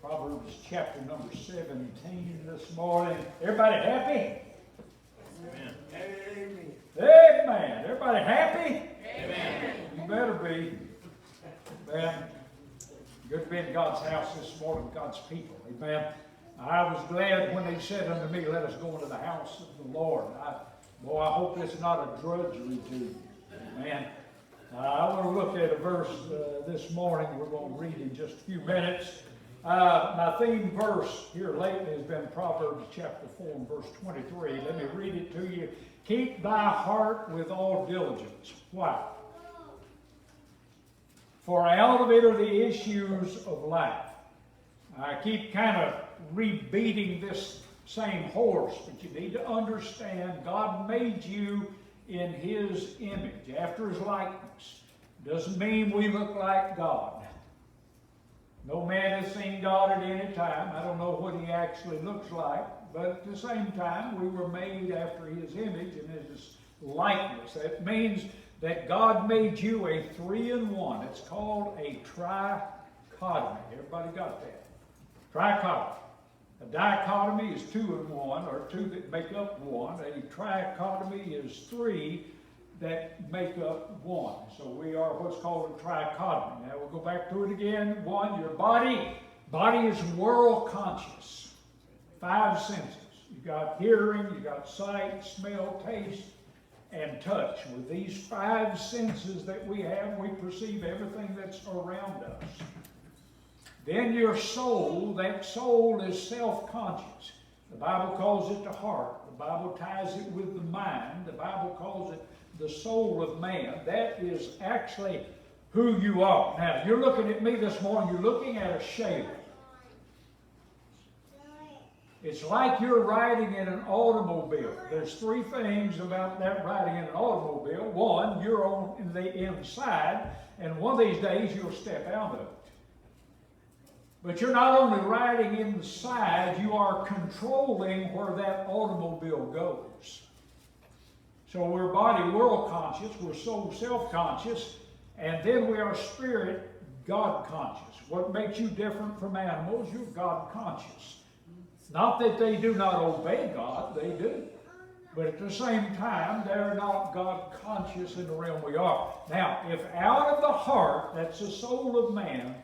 Proverbs chapter number 17 this morning. Everybody happy? Amen. Amen. Everybody happy? Amen. You better be. Amen. Good to be in God's house this morning, God's people. Amen. I was glad when they said unto me, let us go into the house of the Lord. I hope it's not a drudgery to you. Amen. I want to look at a verse this morning. We're going to read in just a few minutes. My theme verse here lately has been Proverbs chapter 4 and verse 23. Let me read it to you. Keep thy heart with all diligence. Why? For out of it are the issues of life. I keep kind of rebeating this same horse, but you need to understand God made you in His image, after His likeness. Doesn't mean we look like God. No man has seen God at any time. I don't know what He actually looks like, but at the same time, we were made after His image and His likeness. That means that God made you a 3-in-1. It's called a trichotomy. Everybody got that? Trichotomy. A dichotomy is 2-in-1, or two that make up one. A trichotomy is 3 that make up one. So we are what's called a trichotomy. Now we'll go back to it again. One, your body. Body is world conscious. 5 senses. You got hearing, you got sight, smell, taste, and touch. With these 5 senses that we have, we perceive everything that's around us. Then your soul, that soul is self-conscious. The Bible calls it the heart. The Bible ties it with the mind. The Bible calls it the soul of man. That is actually who you are. Now, you're looking at me this morning, you're looking at a shape. It's like you're riding in an automobile. There's 3 things about that riding in an automobile. One, you're on the inside, and one of these days you'll step out of it. But you're not only riding inside, you are controlling where that automobile goes. So we're body world conscious, we're soul self-conscious, and then we are spirit God conscious. What makes you different from animals? You're God conscious. Not that they do not obey God, they do. But at the same time, they're not God conscious in the realm we are. Now, if out of the heart, that's the soul of man,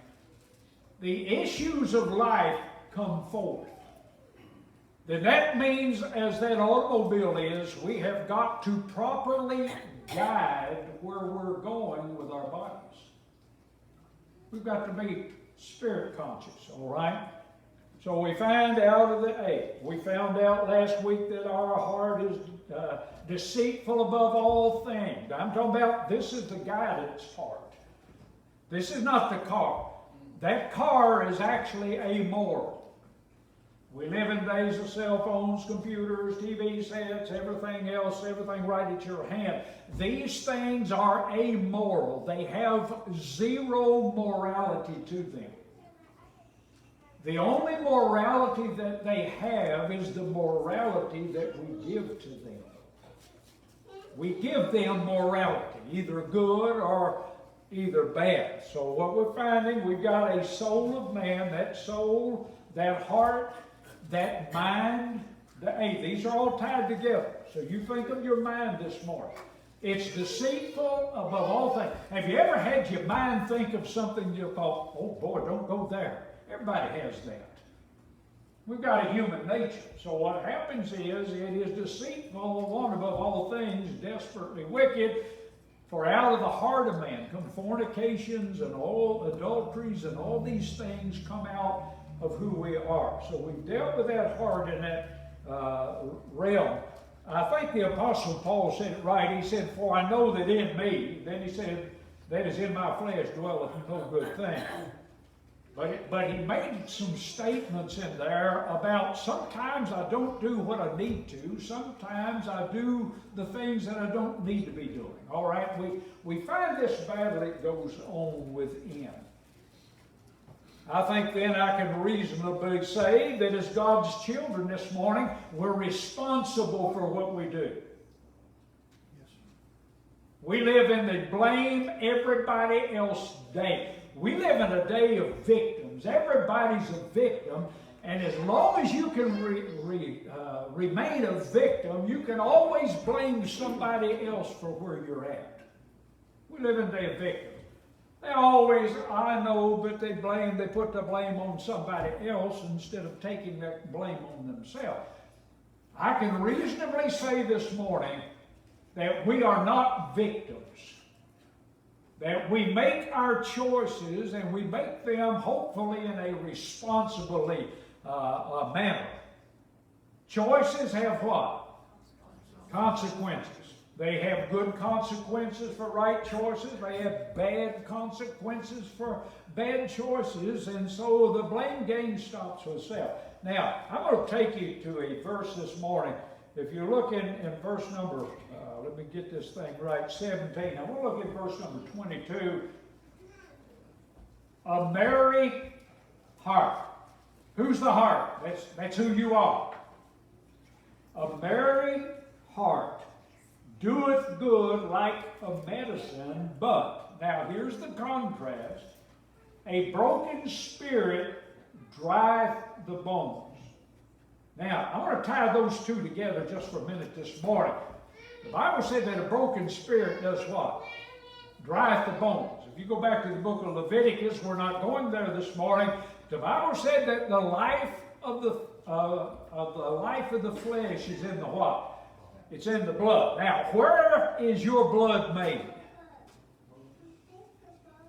the issues of life come forth, then that means, as that automobile is, we have got to properly guide where we're going with our bodies. We've got to be spirit conscious, all right? So we found out we found out last week that our heart is deceitful above all things. I'm talking about, this is the guidance part. This is not the car. That car is actually amoral. We live in days of cell phones, computers, TV sets, everything else, everything right at your hand. These things are amoral. They have zero morality to them. The only morality that they have is the morality that we give to them. We give them morality, either good or either bad. So what we're finding, we've got a soul of man, that soul, that heart, that mind. These are all tied together. So you think of your mind this morning. It's deceitful above all things. Have you ever had your mind think of something you thought, oh boy, don't go there? Everybody has that. We've got a human nature. So what happens is, it is deceitful, one above all things, desperately wicked. For out of the heart of man come fornications and all adulteries, and all these things come out of who we are. So we've dealt with that heart in that realm. I think the Apostle Paul said it right. He said, for I know that in me, then he said, that is in my flesh dwelleth no good thing. But he made some statements in there about sometimes I don't do what I need to. Sometimes I do the things that I don't need to be doing. All right? We find this battle that goes on within. I think then I can reasonably say that as God's children this morning, we're responsible for what we do. We live in the blame everybody else day. We live in a day of victims victims. Everybody's a victim. And as long as you can remain a victim, you can always blame somebody else for where you're at. We live in a day of victims. They always, I know, but they put the blame on somebody else instead of taking that blame on themselves. I can reasonably say this morning that we are not victims. That we make our choices and we make them hopefully in a responsibly manner. Choices have what? Consequences. They have good consequences for right choices. They have bad consequences for bad choices. And so the blame game stops with self. Now, I'm going to take you to a verse this morning. If you look in verse number, let me get this thing right, 17. I'm going to look at verse number 22. A merry heart. Who's the heart? That's who you are. A merry heart doeth good like a medicine, but, now here's the contrast, a broken spirit drieth the bones. Now, I want to tie those two together just for a minute this morning. The Bible said that a broken spirit does what? Drieth the bones. If you go back to the book of Leviticus, we're not going there this morning. The Bible said that the life of the flesh is in the what? It's in the blood. Now, where is your blood made?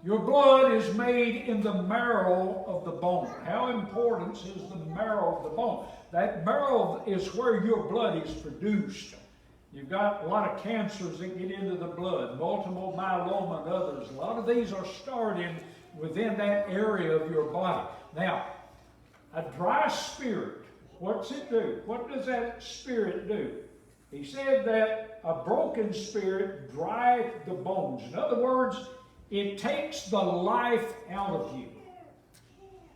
Your blood is made in the marrow of the bone. How important is the marrow of the bone? That marrow is where your blood is produced. You've got a lot of cancers that get into the blood, multiple myeloma and others. A lot of these are started within that area of your body. Now, a dry spirit, what's it do? What does that spirit do? He said that a broken spirit drieth the bones. In other words, it takes the life out of you.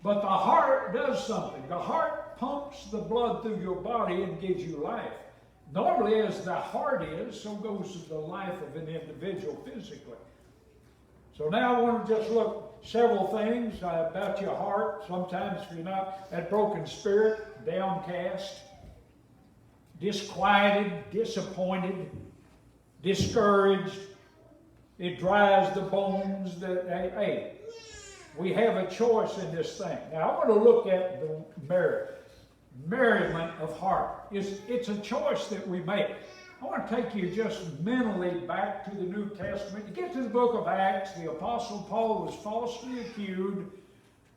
But the heart does something. The heart pumps the blood through your body and gives you life. Normally, as the heart is, so goes the life of an individual physically. So now I want to just look several things about your heart. Sometimes if you're not that broken spirit, downcast, disquieted, disappointed, discouraged, it dries the bones. Hey, we have a choice in this thing. Now I want to look at the merriment of heart. It's a choice that we make. I want to take you just mentally back to the New Testament. You get to the book of Acts, the Apostle Paul was falsely accused.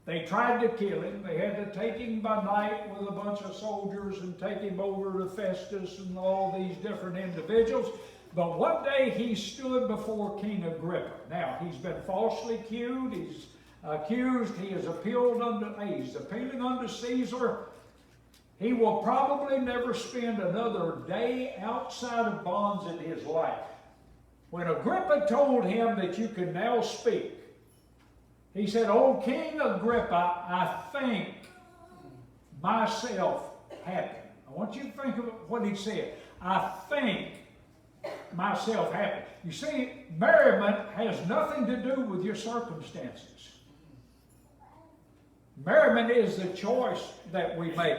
They tried to kill him. They had to take him by night with a bunch of soldiers and take him over to Festus and all these different individuals. But one day he stood before King Agrippa. Now, he's been falsely accused. He is appealing unto Caesar. He will probably never spend another day outside of bonds in his life. When Agrippa told him that you can now speak, he said, "O King Agrippa, I think myself happy." I want you to think of what he said. I think myself happy. You see, merriment has nothing to do with your circumstances. Merriment is the choice that we make.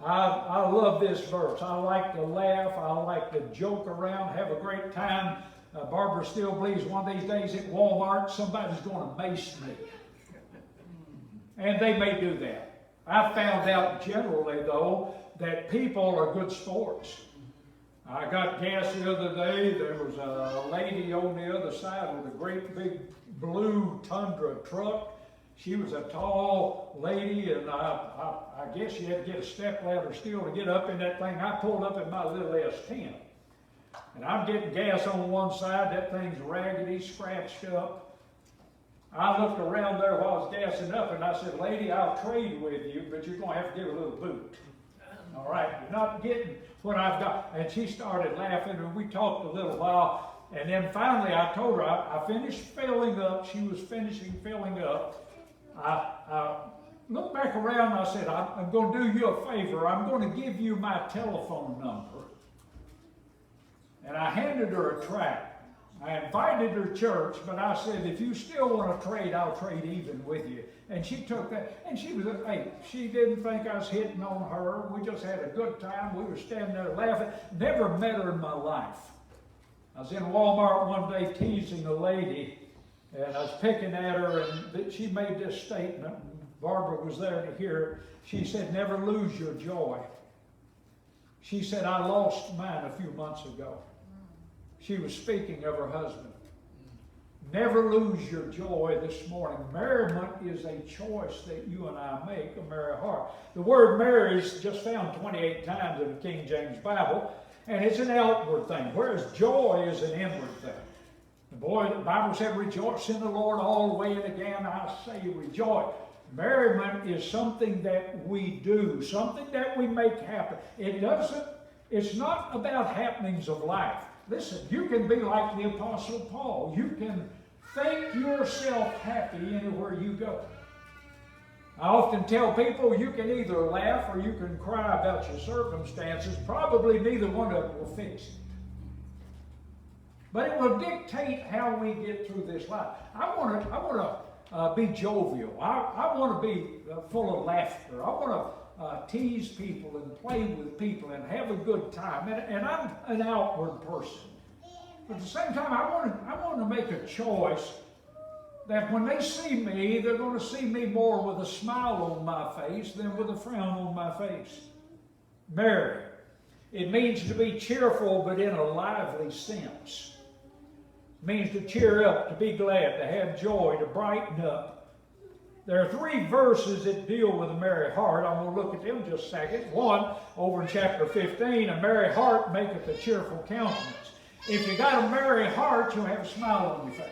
I love this verse. I like to laugh. I like to joke around, have a great time. Barbara still believes one of these days at Walmart somebody's going to mace me. And they may do that. I found out generally, though, that people are good sports. I got gas the other day. There was a lady on the other side with a great big blue Tundra truck. She was a tall lady, and I guess she had to get a step ladder still to get up in that thing. I pulled up in my little S10. And I'm getting gas on one side. That thing's raggedy, scratched up. I looked around there while I was gassing up, and I said, "Lady, I'll trade with you, but you're going to have to give a little boot. All right, you're not getting what I've got." And she started laughing, and we talked a little while. And then finally I told her I finished filling up. She was finishing filling up. I looked back around and I said, "I'm going to do you a favor. I'm going to give you my telephone number." And I handed her a tract. I invited her to church, but I said, "If you still want to trade, I'll trade even with you." And And she took that, and she was, hey, she didn't think I was hitting on her. We just had a good time. We were standing there laughing. Never met her in my life. I was in Walmart one day teasing a lady, and I was picking at her, and she made this statement. Barbara was there to hear it. She said, never lose your joy. She said, I lost mine a few months ago. She was speaking of her husband. Never lose your joy this morning. Merriment is a choice that you and I make, a merry heart. The word merry is just found 28 times in the King James Bible, and it's an outward thing, whereas joy is an inward thing. The Bible said, rejoice in the Lord always, and again I say rejoice. Merriment is something that we do, something that we make happen. It's not about happenings of life. Listen, you can be like the Apostle Paul. You can think yourself happy anywhere you go. I often tell people you can either laugh or you can cry about your circumstances. Probably neither one of them will fix it. But it will dictate how we get through this life. I want to be jovial. I want to be full of laughter. I want to tease people and play with people and have a good time. And I'm an outward person. But at the same time, I want to make a choice that when they see me, they're going to see me more with a smile on my face than with a frown on my face. Merry. It means to be cheerful, but in a lively sense. It means to cheer up, to be glad, to have joy, to brighten up. There are 3 verses that deal with a merry heart. I'm going to look at them just a second. One, over in chapter 15, a merry heart maketh a cheerful countenance. If you got a merry heart, you'll have a smile on your face.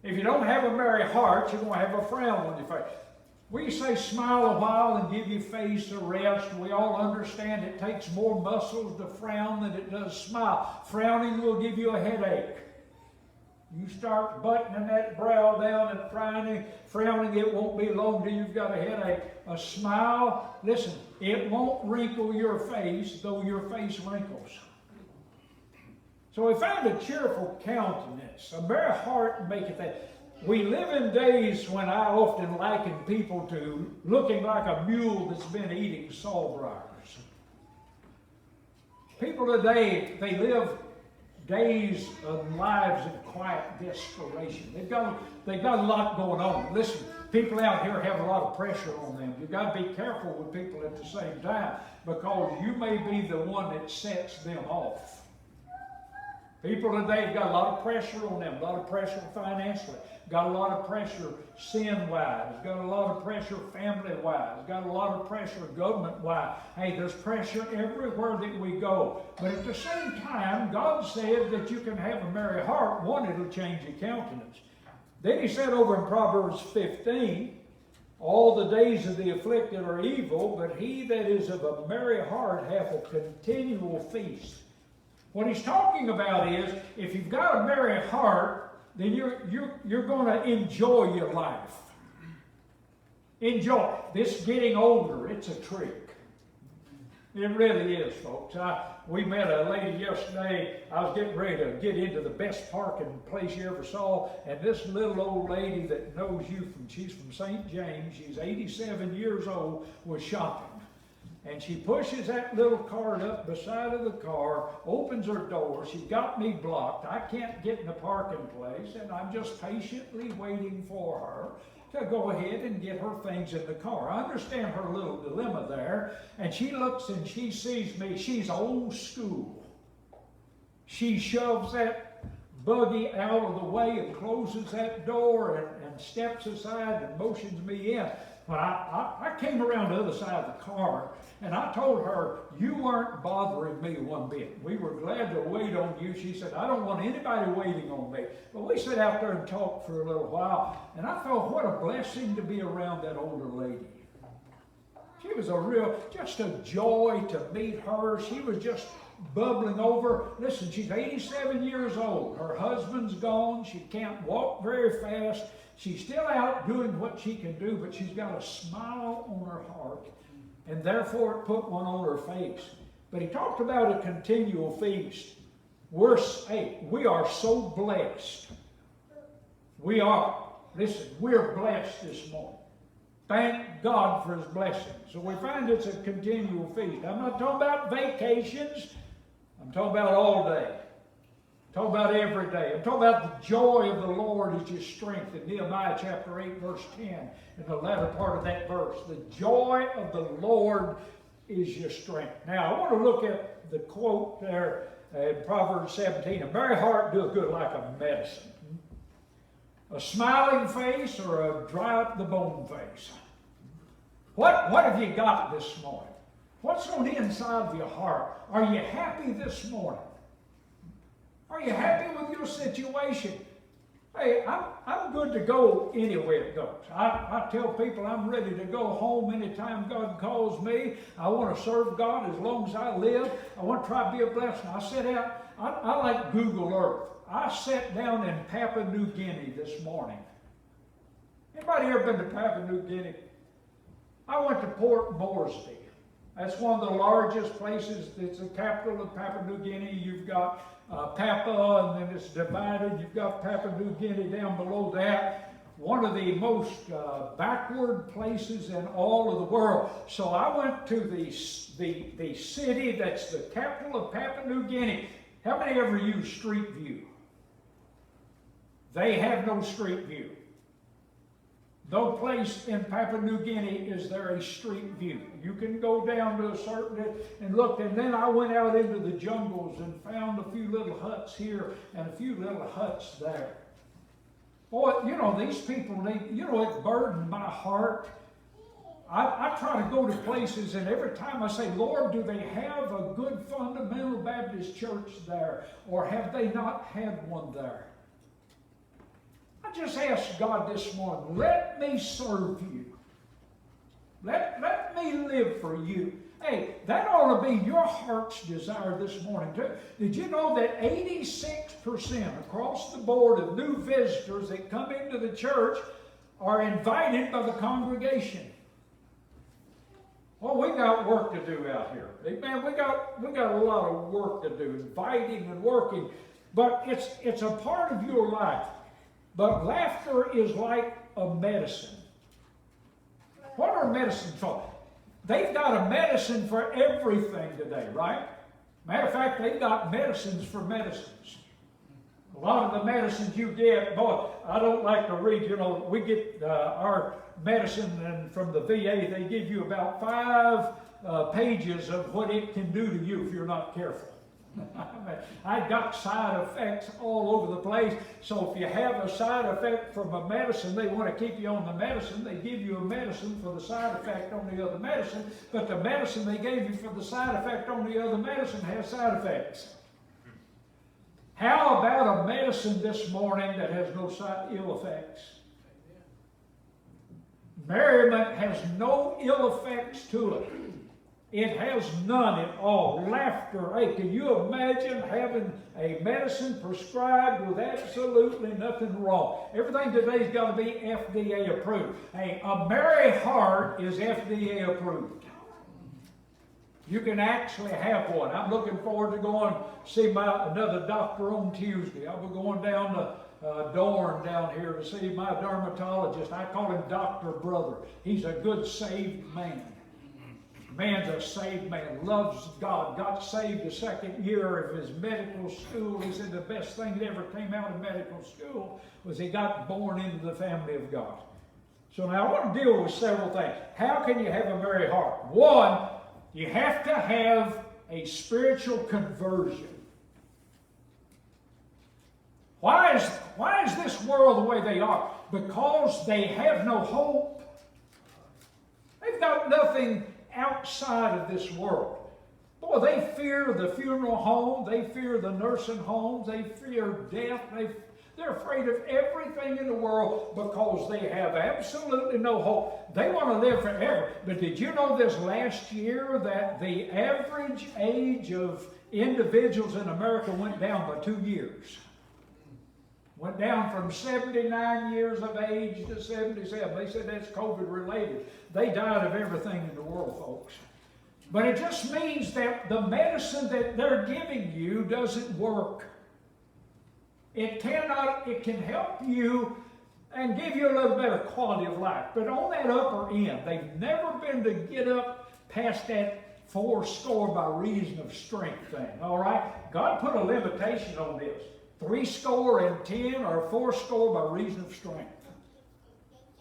If you don't have a merry heart, you're going to have a frown on your face. We say smile a while and give your face a rest. We all understand it takes more muscles to frown than it does smile. Frowning will give you a headache. You start buttoning that brow down and frowning, it won't be long till you've got a headache. A smile, listen, it won't wrinkle your face, though your face wrinkles. So we found a cheerful countenance, a merry heart maketh that. We live in days when I often liken people to looking like a mule that's been eating sawbriars. People today, they live days of lives of quiet desperation. They've got a lot going on. Listen, people out here have a lot of pressure on them. You've got to be careful with people at the same time, because you may be the one that sets them off. People today have got a lot of pressure on them, a lot of pressure financially, got a lot of pressure sin-wise, got a lot of pressure family-wise, got a lot of pressure government-wise. Hey, there's pressure everywhere that we go. But at the same time, God said that you can have a merry heart. One, it'll change your countenance. Then he said over in Proverbs 15, all the days of the afflicted are evil, but he that is of a merry heart hath a continual feast. What he's talking about is, if you've got a merry heart, then you're going to enjoy your life. Enjoy. This getting older, it's a trick. It really is, folks. We met a lady yesterday. I was getting ready to get into the best parking place you ever saw, and this little old lady that knows you she's from St. James, she's 87 years old, was shopping. And she pushes that little cart up beside of the car, opens her door. She's got me blocked. I can't get in the parking place, and I'm just patiently waiting for her to go ahead and get her things in the car. I understand her little dilemma there. And she looks and she sees me. She's old school. She shoves that buggy out of the way and closes that door and steps aside and motions me in. But I came around the other side of the car, and I told her, you weren't bothering me one bit. We were glad to wait on you. She said, I don't want anybody waiting on me. But we sat out there and talked for a little while, and I thought, what a blessing to be around that older lady. She was just a joy to meet her. She was just bubbling over. Listen, she's 87 years old. Her husband's gone. She can't walk very fast. She's still out doing what she can do, but she's got a smile on her heart, and therefore it put one on her face. But he talked about a continual feast. We are so blessed. We are. Listen, we're blessed this morning. Thank God for His blessings. So we find it's a continual feast. I'm not talking about vacations. I'm talking about all day. I'm talking about every day. I'm talking about the joy of the Lord is your strength in Nehemiah chapter 8, verse 10, in the latter part of that verse. The joy of the Lord is your strength. Now, I want to look at the quote there in Proverbs 17. A merry heart doeth good like a medicine. A smiling face or a dry up the bone face? What have you got this morning? What's on the inside of your heart? Are you happy this morning? Are you happy with your situation? Hey, I'm good to go anywhere it goes. I tell people I'm ready to go home anytime God calls me. I want to serve God as long as I live. I want to try to be a blessing. I set out, I like Google Earth. I sat down in Papua New Guinea this morning. Anybody ever been to Papua New Guinea? I went to Port Moresby. That's one of the largest places. It's the capital of Papua New Guinea. You've got Papua, and then it's divided. You've got Papua New Guinea down below that. One of the most backward places in all of the world. So I went to the city that's the capital of Papua New Guinea. How many ever use Street View? They have no Street View. No place in Papua New Guinea is there a street view. You can go down to a certain and look, and then I went out into the jungles and found a few little huts here and a few little huts there. Boy, you know, these people need, you know, it burdened my heart. I try to go to places, and every time I say, Lord, do they have a good fundamental Baptist church there, or have they not had one there? I just asked God this morning, let me serve you. Let me live for you. Hey, that ought to be your heart's desire this morning too. Did you know that 86% across the board of new visitors that come into the church are invited by the congregation? Well, we got work to do out here. Man, we got a lot of work to do, inviting and working. But it's a part of your life. But laughter is like a medicine. What are medicines for? They've got a medicine for everything today, right? Matter of fact, they've got medicines for medicines. A lot of the medicines you get, boy, I don't like to read, you know, we get our medicine and from the VA, they give you about 5 pages of what it can do to you if you're not careful. I got side effects all over the place. So if you have a side effect from a medicine, they want to keep you on the medicine. They give you a medicine for the side effect on the other medicine, but the medicine they gave you for the side effect on the other medicine has side effects. How about a medicine this morning that has no ill effects? Merriment has no ill effects to it. It has none at all. Laughter. Hey, can you imagine having a medicine prescribed with absolutely nothing wrong? Everything today's got to be FDA approved. Hey, a merry heart is FDA approved. You can actually have one. I'm looking forward to going to see another doctor on Tuesday. I'll be going down to Dorn down here to see my dermatologist. I call him Dr. Brother. He's a good saved man. Man's a saved man, loves God, got saved the second year of his medical school. He said the best thing that ever came out of medical school was he got born into the family of God. So now I want to deal with several things. How can you have a merry heart? One, you have to have a spiritual conversion. Why is this world the way they are? Because they have no hope. They've got nothing outside of this world. Boy, they fear the funeral home. They fear the nursing homes. They fear death. They're afraid of everything in the world because they have absolutely no hope. They want to live forever. But did you know this last year that the average age of individuals in America went down by 2 years? Went down from 79 years of age to 77. They said that's COVID related. They died of everything in the world, folks. But it just means that the medicine that they're giving you doesn't work. It can help you and give you a little better quality of life. But on that upper end, they've never been to get up past that 80 by reason of strength thing. All right? God put a limitation on this. 80 or 80 by reason of strength.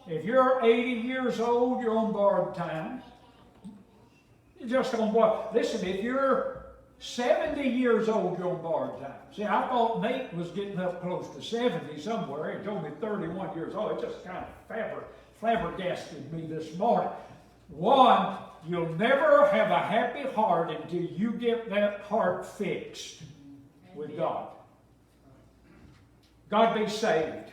If you're 80 years old, you're on borrowed time. You're just on borrowed. Listen, if you're 70 years old, you're on borrowed time. See, I thought Nate was getting up close to 70 somewhere. He told me 31 years old. It just kind of flabbergasted me this morning. One, you'll never have a happy heart until you get that heart fixed with God. God be saved.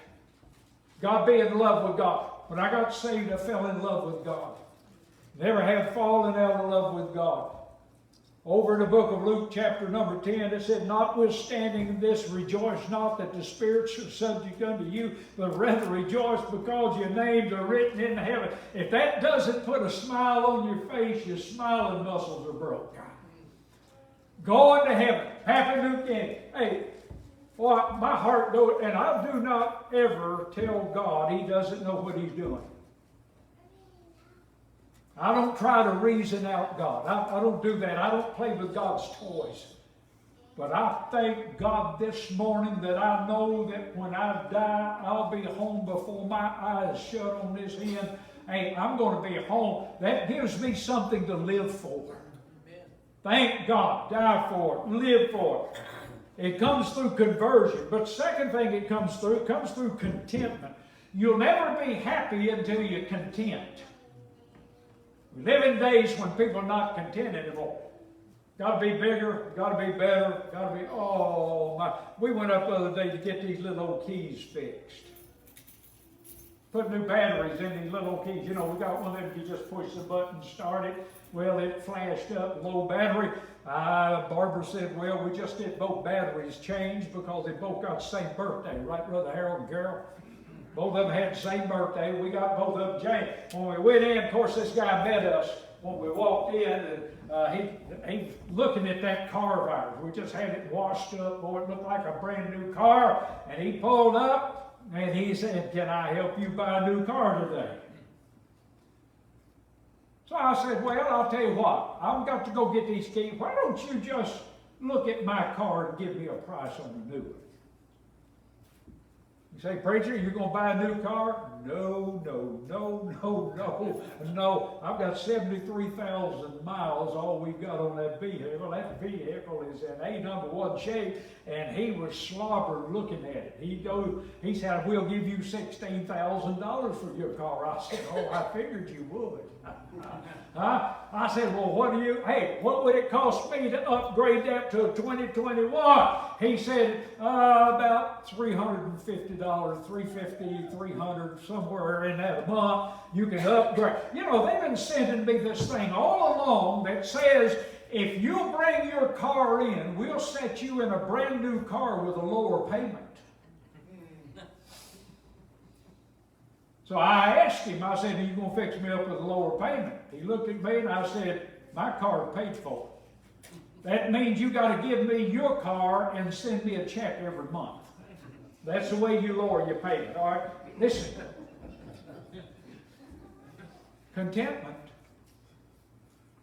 God be in love with God. When I got saved, I fell in love with God. Never have fallen out of love with God. Over in the book of Luke, chapter number 10, it said, notwithstanding this, rejoice not that the spirits are subject unto you, but rather rejoice because your names are written in heaven. If that doesn't put a smile on your face, your smiling muscles are broke. Going to heaven. Happy New King. Hey, well, my heart knows, and I do not ever tell God He doesn't know what He's doing. I don't try to reason out God. I don't do that. I don't play with God's toys. But I thank God this morning that I know that when I die, I'll be home before my eyes shut on this end. Hey, I'm going to be home. That gives me something to live for. Amen. Thank God. Die for it. Live for it. It comes through conversion. But second thing it comes through contentment. You'll never be happy until you're content. We live in days when people are not content anymore. Got to be bigger, got to be better, got to be, oh my. We went up the other day to get these little old keys fixed. Put new batteries in these little old keys. You know, we got one of them, you just push the button, start it. Well, it flashed up, low battery. Barbara said, well, we just did both batteries changed because they both got the same birthday, right, Brother Harold and Carol? Both of them had the same birthday. We got both of them changed. When we went in, of course, this guy met us when we walked in, and he looking at that car of ours. We just had it washed up. Boy, it looked like a brand new car. And he pulled up, and he said, can I help you buy a new car today? So I said, well, I'll tell you what. I've got to go get these keys. Why don't you just look at my car and give me a price on the new one? You say, preacher, you're going to buy a new car? No. I've got 73,000 miles, all we've got on that vehicle. That vehicle is in A1 shape, and he was slobbered looking at it. He said, we'll give you $16,000 for your car. I said, oh, I figured you would. I said, well, what would it cost me to upgrade that to a 2021? He said, about $350, $350, $300, somewhere in that a month, you can upgrade. You know, they've been sending me this thing all along that says, if you bring your car in, we'll set you in a brand new car with a lower payment. So I asked him, I said, are you going to fix me up with a lower payment? He looked at me and I said, my car is paid for. That means you got to give me your car and send me a check every month. That's the way you lower your payment, all right? Listen. Contentment.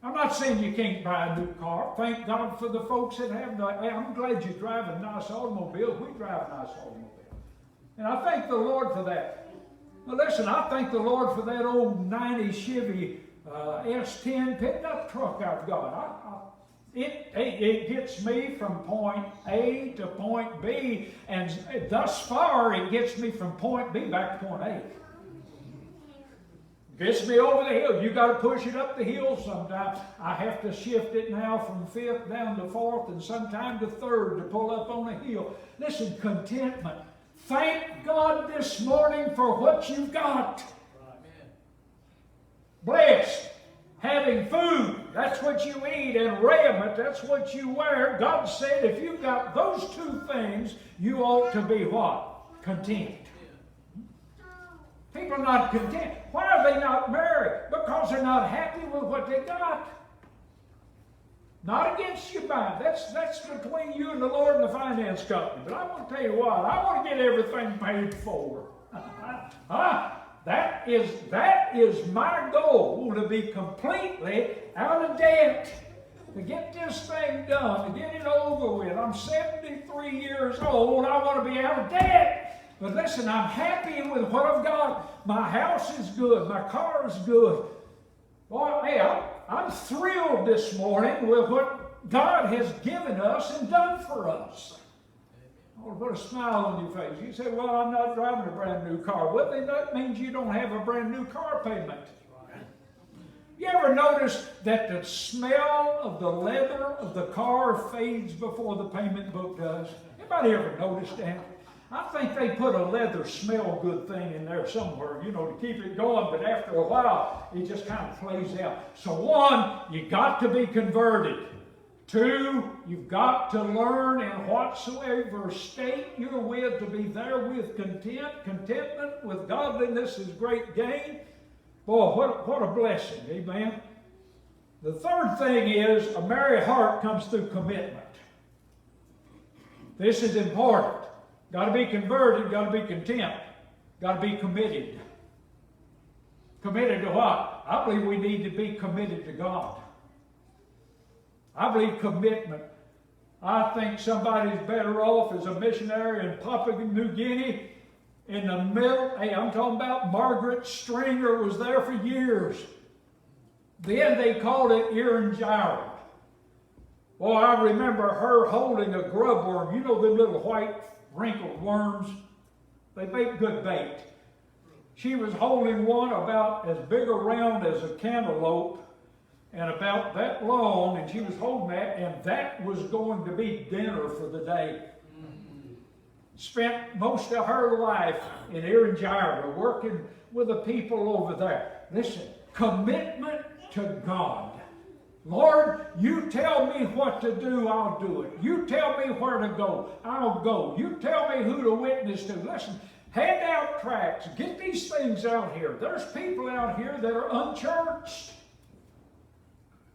I'm not saying you can't buy a new car. Thank God for the folks that have. I'm glad you drive a nice automobile. We drive a nice automobile. And I thank the Lord for that. Well, listen, I thank the Lord for that old 90 Chevy S10 pickup truck I've got. It gets me from point A to point B, and thus far it gets me from point B back to point A. Gets me over the hill. You got to push it up the hill sometime. I have to shift it now from 5th down to 4th and sometime to 3rd to pull up on a hill. Listen, contentment. Thank God this morning for what you've got. Blessed. Having food, that's what you eat, and raiment, that's what you wear. God said if you've got those two things, you ought to be what? Content. People are not content. Why are they not married? Because they're not happy with what they got. Not against you, man. That's between you and the Lord and the finance company. But I want to tell you what, I want to get everything paid for. That is my goal, to be completely out of debt. To get this thing done, to get it over with. I'm 73 years old. I want to be out of debt. But listen, I'm happy with what I've got. My house is good. My car is good. Boy, hey, I'm thrilled this morning with what God has given us and done for us. I want to put a smile on your face. You say, well, I'm not driving a brand new car. Well, then that means you don't have a brand new car payment. You ever notice that the smell of the leather of the car fades before the payment book does? Anybody ever noticed that? I think they put a leather smell good thing in there somewhere, to keep it going, but after a while, it just kind of plays out. So one, you got to be converted. Two, you've got to learn in whatsoever state you're with to be there with content. Contentment with godliness is great gain. Boy, what a blessing, amen. The third thing is a merry heart comes through commitment. This is important. Got to be converted, got to be content, got to be committed. Committed to what? I believe we need to be committed to God. I believe commitment. I think somebody's better off as a missionary in Papua New Guinea in the middle. Hey, I'm talking about Margaret Stringer was there for years. Then they called it Iringer. Well, I remember her holding a grub worm. You know them little white wrinkled worms? They make good bait. She was holding one about as big around as a cantaloupe and about that long, and she was holding that, and that was going to be dinner for the day. Spent most of her life in Iringer working with the people over there. Listen, commitment to God. Lord, you tell me what to do, I'll do it. You tell me where to go, I'll go. You tell me who to witness to. Listen, hand out tracts. Get these things out here. There's people out here that are unchurched.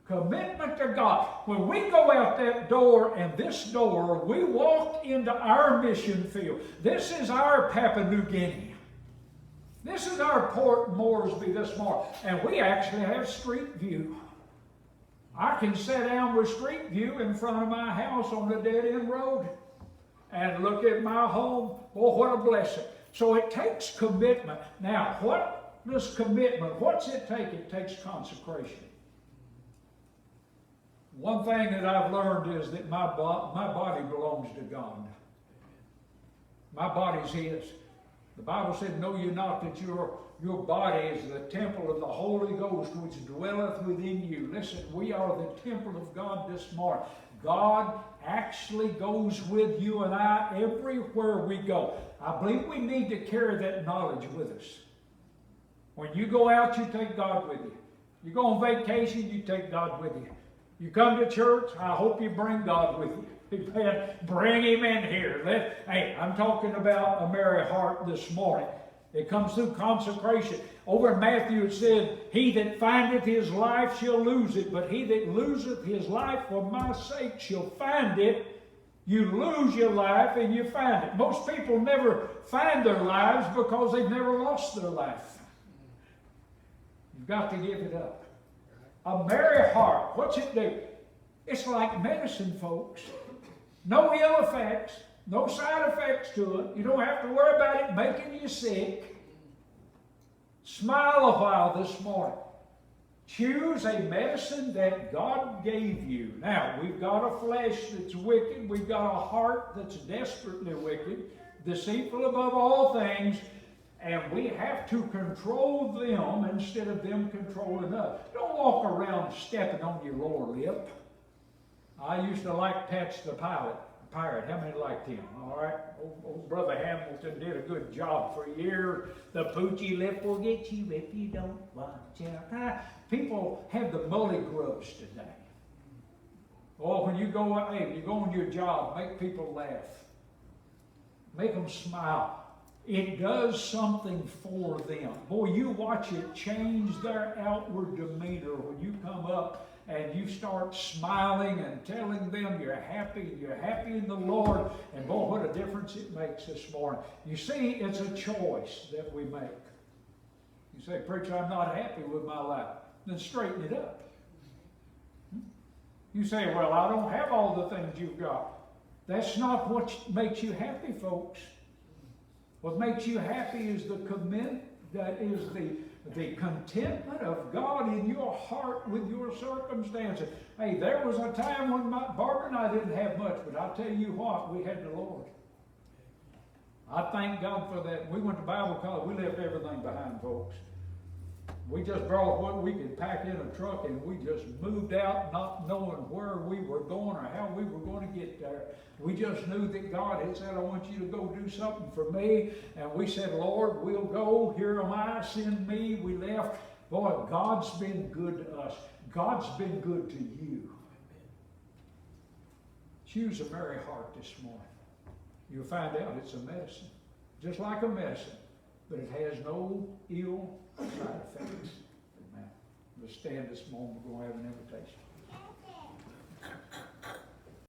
Commitment to God. When we go out that door and this door, we walk into our mission field. This is our Papua New Guinea. This is our Port Moresby this morning. And we actually have street view. I can sit down with street view in front of my house on the dead-end road and look at my home. Oh, what a blessing. So it takes commitment. Now, what does commitment, what's it take? It takes consecration. One thing that I've learned is that my body belongs to God. My body's His. The Bible said, know ye not that your body is the temple of the Holy Ghost which dwelleth within you. Listen, we are the temple of God this morning. God actually goes with you and I everywhere we go. I believe we need to carry that knowledge with us. When you go out, you take God with you. You go on vacation, you take God with you. You come to church, I hope you bring God with you. Amen. Bring Him in here. Hey, I'm talking about a merry heart this morning. It comes through consecration. Over in Matthew it said, he that findeth his life shall lose it, but he that loseth his life for my sake shall find it. You lose your life and you find it. Most people never find their lives because they've never lost their life. You've got to give it up. A merry heart, what's it do? It's like medicine, folks. No ill effects, no side effects to it. You don't have to worry about it making you sick. Smile a while this morning. Choose a medicine that God gave you. Now, we've got a flesh that's wicked. We've got a heart that's desperately wicked, deceitful above all things. And we have to control them instead of them controlling us. Don't walk around stepping on your lower lip. I used to like Patch the Pirate. How many liked him? All right. Old Brother Hamilton did a good job for years. The poochy lip will get you if you don't watch out. People have the mully grubs today. Oh, when you go on your job, make people laugh. Make them smile. It does something for them. Boy, you watch it change their outward demeanor when you come up and you start smiling and telling them you're happy in the Lord, and boy, what a difference it makes this morning. You see, it's a choice that we make. You say, preacher, I'm not happy with my life. Then straighten it up. You say, well, I don't have all the things you've got. That's not what makes you happy, folks. What makes you happy is the contentment of God in your heart with your circumstances. Hey, there was a time when Barbara and I didn't have much, but I'll tell you what, we had the Lord. I thank God for that. We went to Bible college. We left everything behind, folks. We just brought what we could pack in a truck, and we just moved out not knowing where we were going or how we were going to get there. We just knew that God had said, I want you to go do something for me. And we said, Lord, we'll go. Here am I. Send me. We left. Boy, God's been good to us. God's been good to you. Choose a merry heart this morning. You'll find out it's a medicine. Just like a medicine. But it has no ill side effects. Amen. Let's stand this moment. We're going to have an invitation.